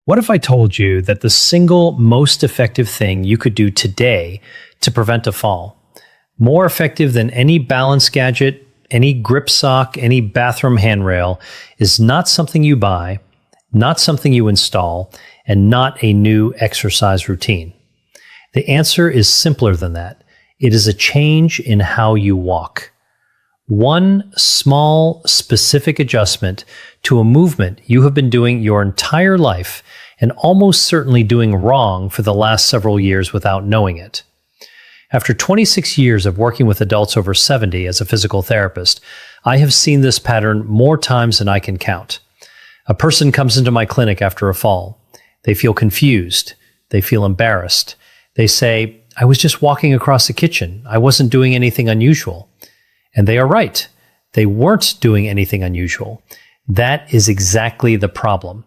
What if I told you that the single most effective thing you could do today to prevent a fall, more effective than any balance gadget, any grip sock, any bathroom handrail, is not something you buy, not something you install, and not a new exercise routine? The answer is simpler than that. It is a change in how you walk. One small, specific adjustment to a movement you have been doing your entire life and almost certainly doing wrong for the last several years without knowing it. After 26 years of working with adults over 70 as a physical therapist, I have seen this pattern more times than I can count. A person comes into my clinic after a fall. They feel confused. They feel embarrassed. They say, "I was just walking across the kitchen. I wasn't doing anything unusual." And they are right. They weren't doing anything unusual. That is exactly the problem,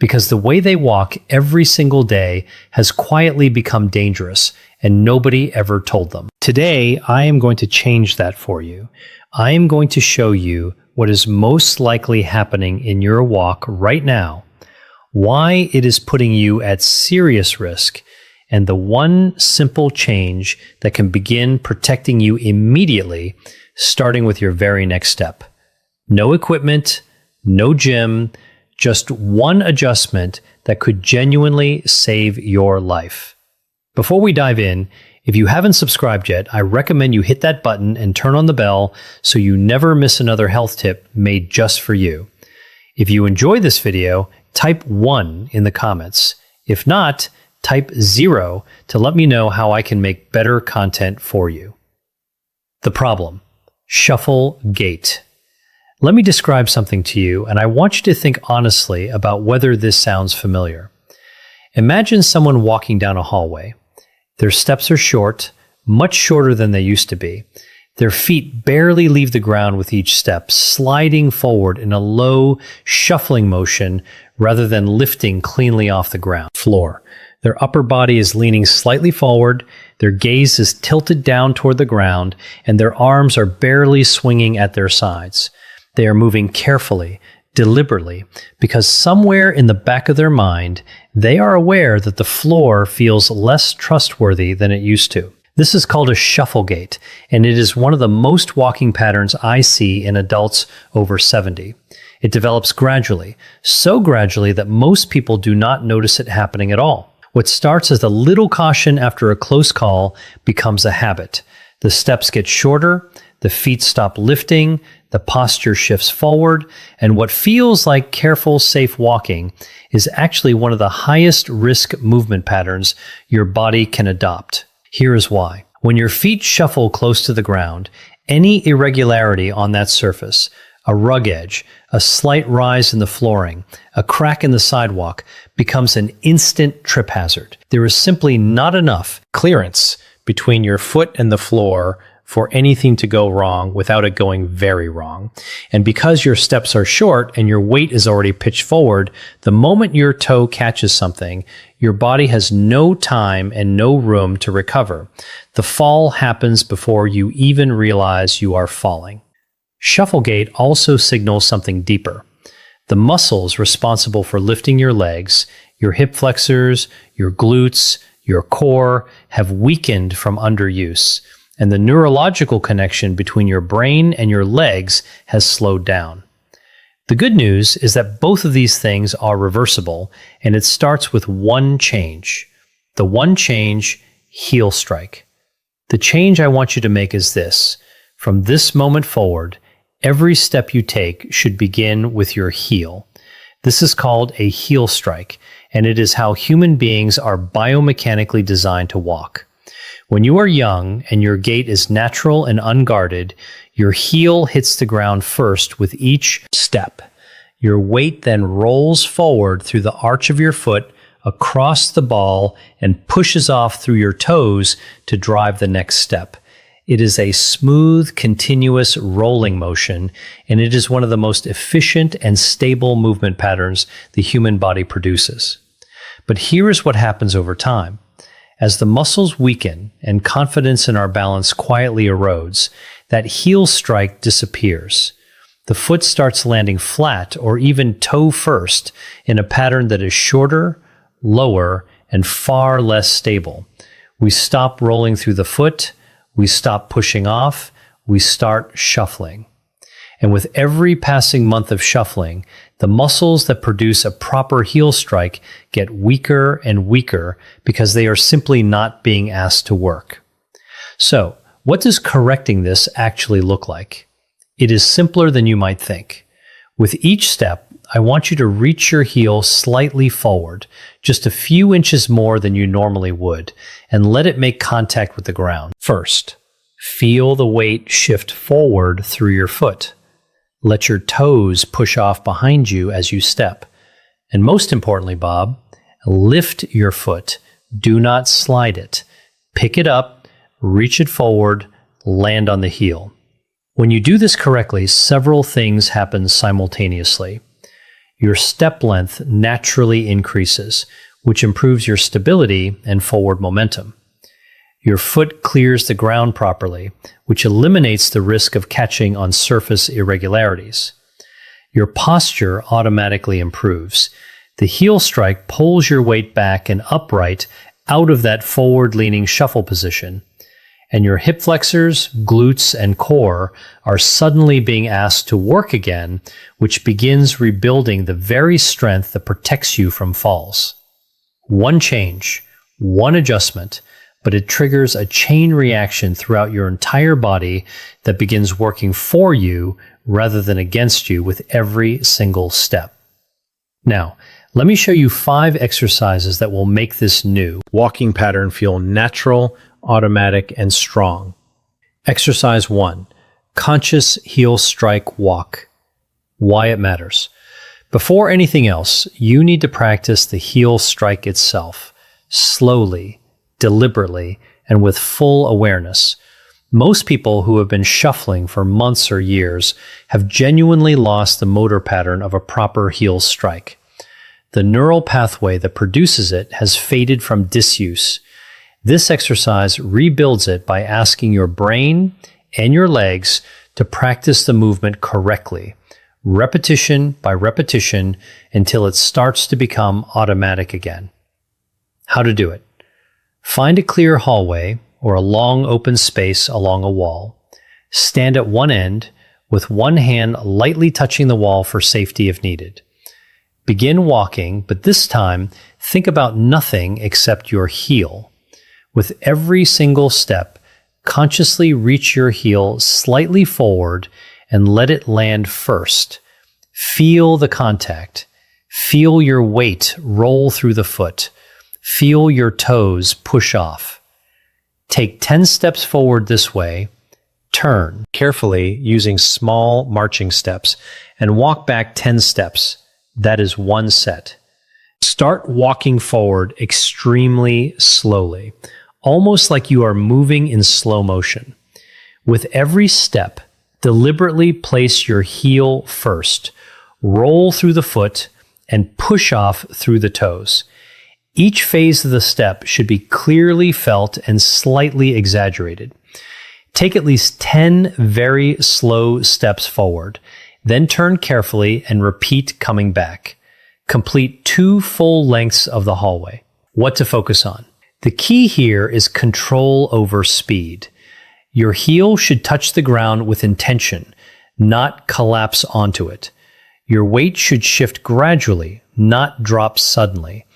because the way they walk every single day has quietly become dangerous, and nobody ever told them. Today, I am going to change that for you. I am going to show you what is most likely happening in your walk right now, why it is putting you at serious risk, and the one simple change that can begin protecting you immediately, starting with your very next step. No equipment, no gym, just one adjustment that could genuinely save your life. Before we dive in, if you haven't subscribed yet, I recommend you hit that button and turn on the bell so you never miss another health tip made just for you. If you enjoy this video, type 1 in the comments. If not, type 0 to let me know how I can make better content for you. The problem: shuffle gait. Let me describe something to you, and I want you to think honestly about whether this sounds familiar. Imagine someone walking down a hallway. Their steps are short, much shorter than they used to be. Their feet barely leave the ground with each step, sliding forward in a low, shuffling motion rather than lifting cleanly off the ground floor. Their upper body is leaning slightly forward, their gaze is tilted down toward the ground, and their arms are barely swinging at their sides. They are moving carefully, deliberately, because somewhere in the back of their mind, they are aware that the floor feels less trustworthy than it used to. This is called a shuffle gait, and it is one of the most walking patterns I see in adults over 70. It develops gradually, so gradually that most people do not notice it happening at all. What starts as a little caution after a close call becomes a habit. The steps get shorter, the feet stop lifting, the posture shifts forward, and what feels like careful, safe walking is actually one of the highest risk movement patterns your body can adopt. Here is why. When your feet shuffle close to the ground, any irregularity on that surface, a rug edge, a slight rise in the flooring, a crack in the sidewalk, becomes an instant trip hazard. There is simply not enough clearance between your foot and the floor for anything to go wrong without it going very wrong. And because your steps are short and your weight is already pitched forward, the moment your toe catches something, your body has no time and no room to recover. The fall happens before you even realize you are falling. Shuffle gait also signals something deeper. The muscles responsible for lifting your legs, your hip flexors, your glutes, your core, have weakened from underuse, and the neurological connection between your brain and your legs has slowed down. The good news is that both of these things are reversible, and it starts with one change. The one change: heel strike. The change I want you to make is this: from this moment forward, every step you take should begin with your heel. This is called a heel strike, and it is how human beings are biomechanically designed to walk. When you are young and your gait is natural and unguarded, your heel hits the ground first with each step. Your weight then rolls forward through the arch of your foot, across the ball, and pushes off through your toes to drive the next step. It is a smooth, continuous rolling motion, and it is one of the most efficient and stable movement patterns the human body produces. But here is what happens over time. As the muscles weaken and confidence in our balance quietly erodes, that heel strike disappears. The foot starts landing flat or even toe first in a pattern that is shorter, lower, and far less stable. We stop rolling through the foot, we stop pushing off, we start shuffling. And with every passing month of shuffling, the muscles that produce a proper heel strike get weaker and weaker because they are simply not being asked to work. So, what does correcting this actually look like? It is simpler than you might think. With each step, I want you to reach your heel slightly forward, just a few inches more than you normally would, and let it make contact with the ground. First, feel the weight shift forward through your foot. Let your toes push off behind you as you step. And most importantly, Bob, lift your foot. Do not slide it. Pick it up, reach it forward, land on the heel. When you do this correctly, several things happen simultaneously. Your step length naturally increases, which improves your stability and forward momentum. Your foot clears the ground properly, which eliminates the risk of catching on surface irregularities. Your posture automatically improves. The heel strike pulls your weight back and upright out of that forward-leaning shuffle position, and your hip flexors, glutes, and core are suddenly being asked to work again, which begins rebuilding the very strength that protects you from falls. One change, one adjustment, but it triggers a chain reaction throughout your entire body that begins working for you rather than against you with every single step. Now, let me show you 5 exercises that will make this new walking pattern feel natural, automatic, and strong. Exercise 1. Conscious heel strike walk. Why it matters. Before anything else, you need to practice the heel strike itself, slowly, deliberately, and with full awareness. Most people who have been shuffling for months or years have genuinely lost the motor pattern of a proper heel strike. The neural pathway that produces it has faded from disuse. This exercise rebuilds it by asking your brain and your legs to practice the movement correctly, repetition by repetition, until it starts to become automatic again. How to do it. Find a clear hallway or a long open space along a wall. Stand at one end with one hand lightly touching the wall for safety if needed. Begin walking, but this time think about nothing except your heel. With every single step, consciously reach your heel slightly forward and let it land first. Feel the contact. Feel your weight roll through the foot. Feel your toes push off. Take 10 steps forward this way, turn carefully using small marching steps, and walk back 10 steps. That is one set. Start walking forward extremely slowly, almost like you are moving in slow motion. With every step, deliberately place your heel first, roll through the foot, and push off through the toes. Each phase of the step should be clearly felt and slightly exaggerated. Take at least 10 very slow steps forward, then turn carefully and repeat coming back. Complete 2 full lengths of the hallway. What to focus on? The key here is control over speed. Your heel should touch the ground with intention, not collapse onto it. Your weight should shift gradually, not drop suddenly.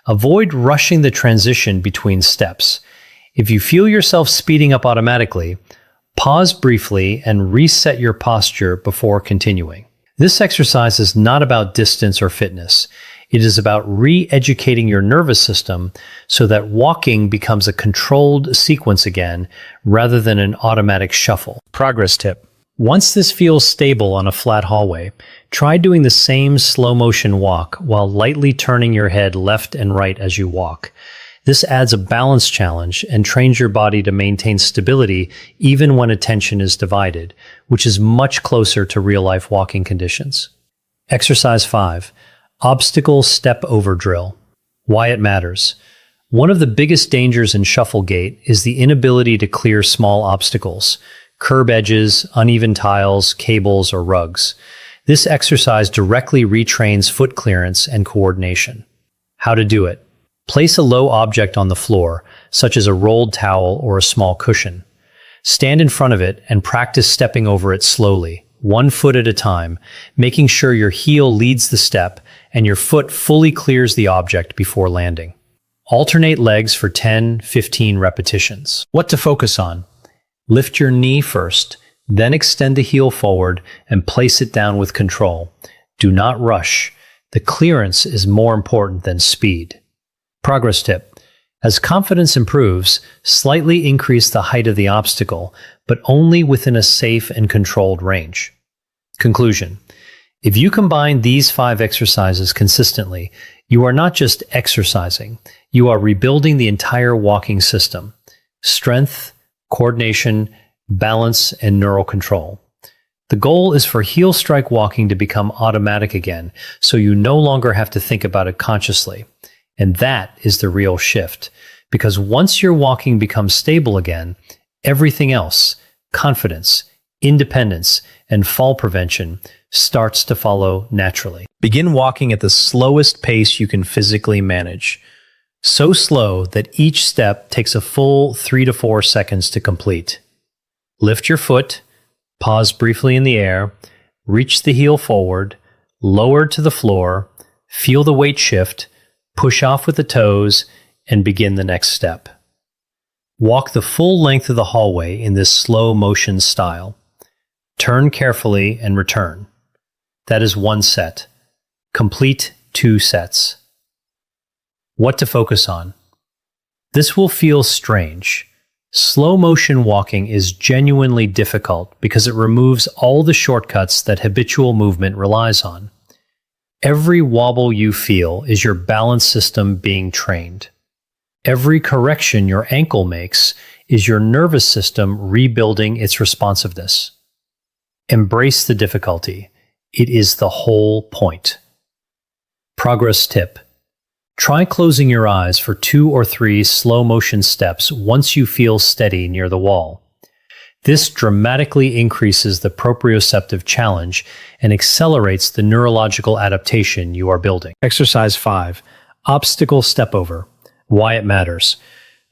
Avoid rushing the transition between steps. If you feel yourself speeding up automatically, pause briefly and reset your posture before continuing. This exercise is not about distance or fitness. It is about re-educating your nervous system so that walking becomes a controlled sequence again rather than an automatic shuffle. Progress tip. Once this feels stable on a flat hallway, try doing the same slow motion walk while lightly turning your head left and right as you walk. This adds a balance challenge and trains your body to maintain stability even when attention is divided, which is much closer to real-life walking conditions. Exercise 5. Obstacle step over drill. Why it matters. One of the biggest dangers in shuffle gait is the inability to clear small obstacles. curb edges, uneven tiles, cables, or rugs. This exercise directly retrains foot clearance and coordination. How to do it. Place a low object on the floor, such as a rolled towel or a small cushion. Stand in front of it and practice stepping over it slowly, 1 foot at a time, making sure your heel leads the step and your foot fully clears the object before landing. Alternate legs for 10-15 repetitions. What to focus on? Lift your knee first, then extend the heel forward and place it down with control. Do not rush. The clearance is more important than speed. Progress tip. As confidence improves, slightly increase the height of the obstacle, but only within a safe and controlled range. Conclusion. If you combine these 5 exercises consistently, you are not just exercising, you are rebuilding the entire walking system. Strength, coordination, balance, and neural control. The goal is for heel strike walking to become automatic again, so you no longer have to think about it consciously. And that is the real shift, because once your walking becomes stable again, everything else, confidence, independence, and fall prevention, starts to follow naturally. Begin walking at the slowest pace you can physically manage. So slow that each step takes a full 3 to 4 seconds to complete. Lift your foot, pause briefly in the air, reach the heel forward, lower to the floor, feel the weight shift, push off with the toes, and begin the next step. Walk the full length of the hallway in this slow motion style. Turn carefully and return. That is 1 set. Complete 2 sets. What to focus on? This will feel strange. Slow motion walking is genuinely difficult because it removes all the shortcuts that habitual movement relies on. Every wobble you feel is your balance system being trained. Every correction your ankle makes is your nervous system rebuilding its responsiveness. Embrace the difficulty. It is the whole point. Progress tip. Try closing your eyes for 2 or 3 slow motion steps once you feel steady near the wall. This dramatically increases the proprioceptive challenge and accelerates the neurological adaptation you are building. Exercise 5. Obstacle step over. Why it matters.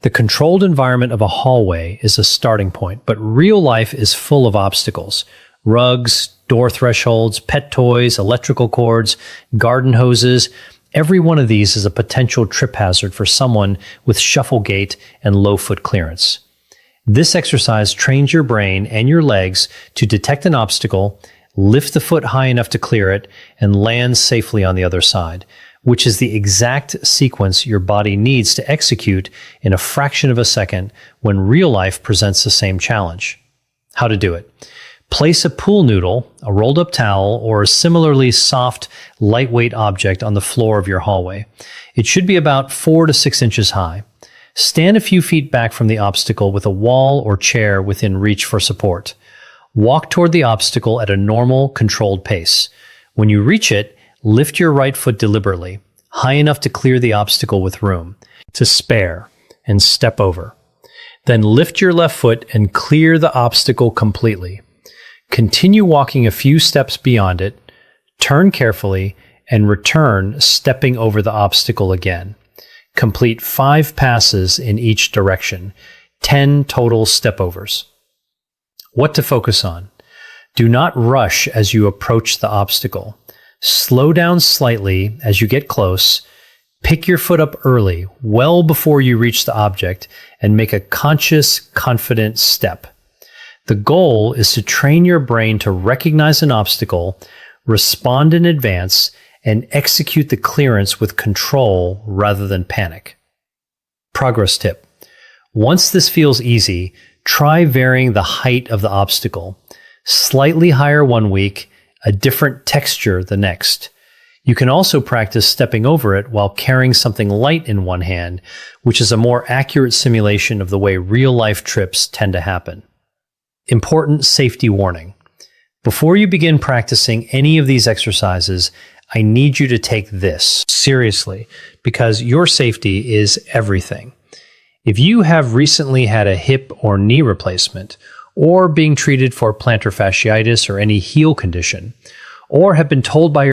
The controlled environment of a hallway is a starting point, but real life is full of obstacles. Rugs, door thresholds, pet toys, electrical cords, garden hoses. Every one of these is a potential trip hazard for someone with shuffle gait and low foot clearance. This exercise trains your brain and your legs to detect an obstacle, lift the foot high enough to clear it, and land safely on the other side, which is the exact sequence your body needs to execute in a fraction of a second when real life presents the same challenge. How to do it. Place a pool noodle, a rolled up towel, or a similarly soft, lightweight object on the floor of your hallway. It should be about 4 to 6 inches high. Stand a few feet back from the obstacle with a wall or chair within reach for support. Walk toward the obstacle at a normal, controlled pace. When you reach it, lift your right foot deliberately, high enough to clear the obstacle with room to spare, and step over. Then lift your left foot and clear the obstacle completely. Continue walking a few steps beyond it, turn carefully, and return, stepping over the obstacle again. Complete 5 passes in each direction, 10 total stepovers. What to focus on? Do not rush as you approach the obstacle. Slow down slightly as you get close. Pick your foot up early, well before you reach the object, and make a conscious, confident step. The goal is to train your brain to recognize an obstacle, respond in advance, and execute the clearance with control rather than panic. Progress tip. Once this feels easy, try varying the height of the obstacle. Slightly higher one week, a different texture the next. You can also practice stepping over it while carrying something light in one hand, which is a more accurate simulation of the way real-life trips tend to happen. Important safety warning. Before you begin practicing any of these exercises, I need you to take this seriously because your safety is everything. If you have recently had a hip or knee replacement, or being treated for plantar fasciitis or any heel condition, or have been told by your